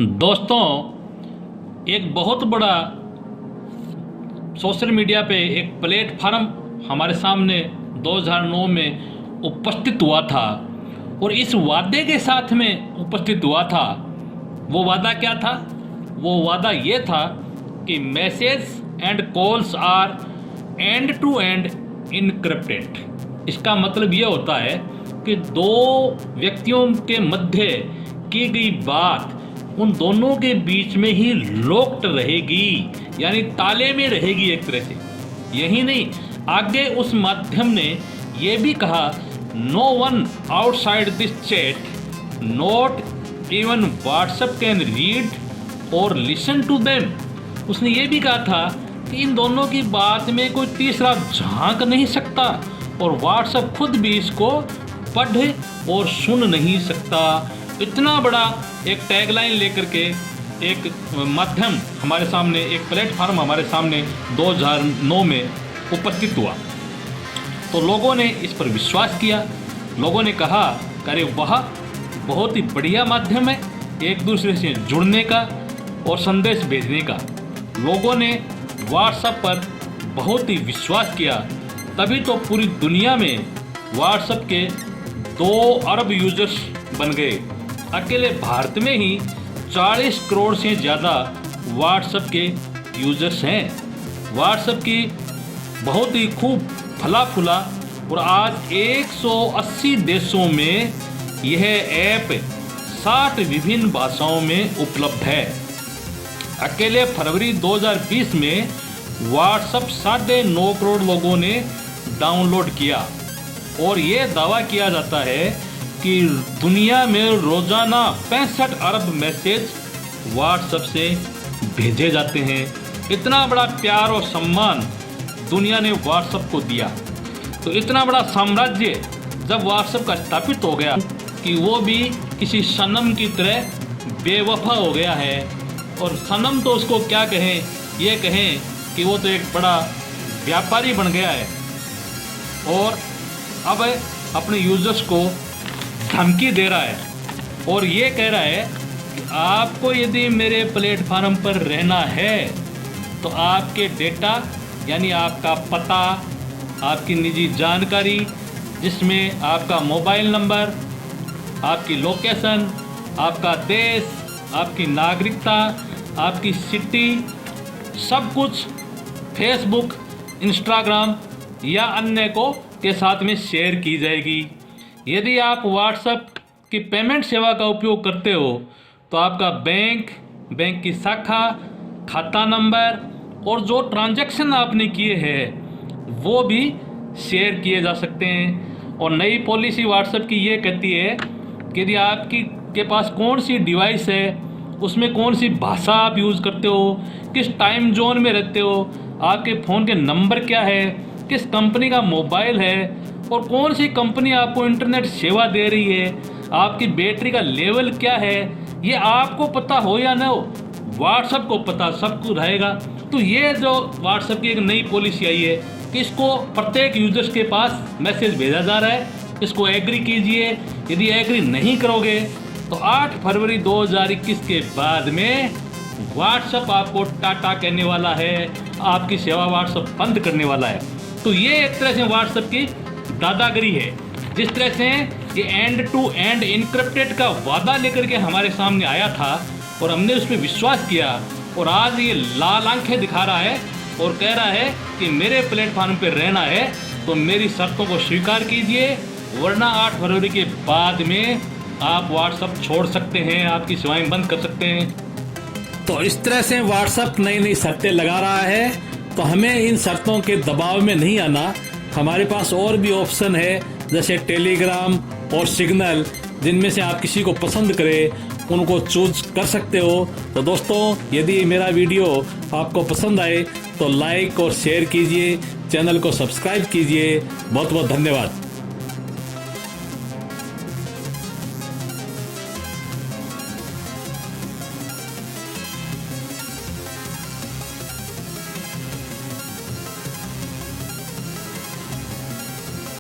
दोस्तों, एक बहुत बड़ा सोशल मीडिया पे एक प्लेटफार्म हमारे सामने 2009 में उपस्थित हुआ था और इस वादे के साथ में उपस्थित हुआ था। वो वादा क्या था? वो वादा ये था कि message and calls are end to end encrypted. इसका मतलब ये होता है कि दो व्यक्तियों के मध्य की गई बात उन दोनों के बीच में ही लॉक्ड रहेगी, यानी ताले में रहेगी एक तरह से। यही नहीं, आगे उस माध्यम ने ये भी कहा, no one outside this chat, not even WhatsApp can read और लिसन टू देम। उसने ये भी कहा था कि इन दोनों की बात में कोई तीसरा झांक नहीं सकता और व्हाट्सएप खुद भी इसको पढ़ और सुन नहीं सकता। इतना बड़ा एक टैगलाइन लेकर के एक माध्यम हमारे सामने, एक प्लेटफार्म हमारे सामने 2009 में उपस्थित हुआ। तो लोगों ने इस पर विश्वास किया। लोगों ने कहा, अरे वाह, बहुत ही बढ़िया माध्यम है एक दूसरे से जुड़ने का और संदेश भेजने का। लोगों ने व्हाट्सएप पर बहुत ही विश्वास किया। तभी तो पूरी दुनिया में व्हाट्सएप के 2 अरब यूजर्स बन गए। अकेले भारत में ही 40 करोड़ से ज़्यादा व्हाट्सएप के यूजर्स हैं। व्हाट्सएप की बहुत ही खूब फला फूला और आज 180 देशों में यह ऐप 60 विभिन्न भाषाओं में उपलब्ध है। अकेले फरवरी 2020 में व्हाट्सएप 9.5 करोड़ लोगों ने डाउनलोड किया और ये दावा किया जाता है कि दुनिया में रोजाना 65 अरब मैसेज व्हाट्सएप से भेजे जाते हैं। इतना बड़ा प्यार और सम्मान दुनिया ने व्हाट्सएप को दिया। तो इतना बड़ा साम्राज्य जब व्हाट्सएप का स्थापित हो गया कि वो भी किसी सनम की तरह बेवफा हो गया है। और सनम तो उसको क्या कहें, ये कहें कि वो तो एक बड़ा व्यापारी बन गया है और अब अपने यूजर्स को धमकी दे रहा है और ये कह रहा है कि आपको यदि मेरे प्लेटफार्म पर रहना है तो आपके डेटा, यानी आपका पता, आपकी निजी जानकारी, जिसमें आपका मोबाइल नंबर, आपकी लोकेशन, आपका देश, आपकी नागरिकता, आपकी सिटी, सब कुछ फेसबुक, इंस्टाग्राम या अन्य को के साथ में शेयर की जाएगी। यदि आप व्हाट्सएप की पेमेंट सेवा का उपयोग करते हो तो आपका बैंक की शाखा, खाता नंबर और जो ट्रांजैक्शन आपने किए हैं वो भी शेयर किए जा सकते हैं। और नई पॉलिसी व्हाट्सएप की ये कहती है कि यदि आपकी के पास कौन सी डिवाइस है, उसमें कौन सी भाषा आप यूज़ करते हो, किस टाइम जोन में रहते हो, आपके फ़ोन के नंबर क्या है, किस कंपनी का मोबाइल है और कौन सी कंपनी आपको इंटरनेट सेवा दे रही है, आपकी बैटरी का लेवल क्या है, ये आपको पता हो या ना हो, व्हाट्सएप को पता सब कुछ रहेगा। तो ये जो व्हाट्सएप की एक नई पॉलिसी आई है कि इसको प्रत्येक यूजर्स के पास मैसेज भेजा जा रहा है, इसको एग्री कीजिए। यदि एग्री नहीं करोगे तो 8 फरवरी 2021 के बाद में व्हाट्सएप आपको टाटा कहने वाला है, आपकी सेवा व्हाट्सएप बंद करने वाला है। तो ये एक तरह से व्हाट्सएप की दादागिरी है। जिस तरह से ये एंड टू एंड इनक्रिप्टेड का वादा लेकर के हमारे सामने आया था और हमने उस पर विश्वास किया और आज ये लाल आंखें दिखा रहा है और कह रहा है कि मेरे प्लेटफार्म पे रहना है तो मेरी शर्तों को स्वीकार कीजिए, वरना 8 फरवरी के बाद में आप व्हाट्सएप छोड़ सकते हैं, आपकी सेवाएं बंद कर सकते हैं। तो इस तरह से व्हाट्सएप नई नई शर्तें लगा रहा है। तो हमें इन शर्तों के दबाव में नहीं आना। हमारे पास और भी ऑप्शन है जैसे टेलीग्राम और सिग्नल, जिनमें से आप किसी को पसंद करें उनको चूज कर सकते हो। तो दोस्तों, यदि मेरा वीडियो आपको पसंद आए तो लाइक और शेयर कीजिए, चैनल को सब्सक्राइब कीजिए। बहुत बहुत धन्यवाद।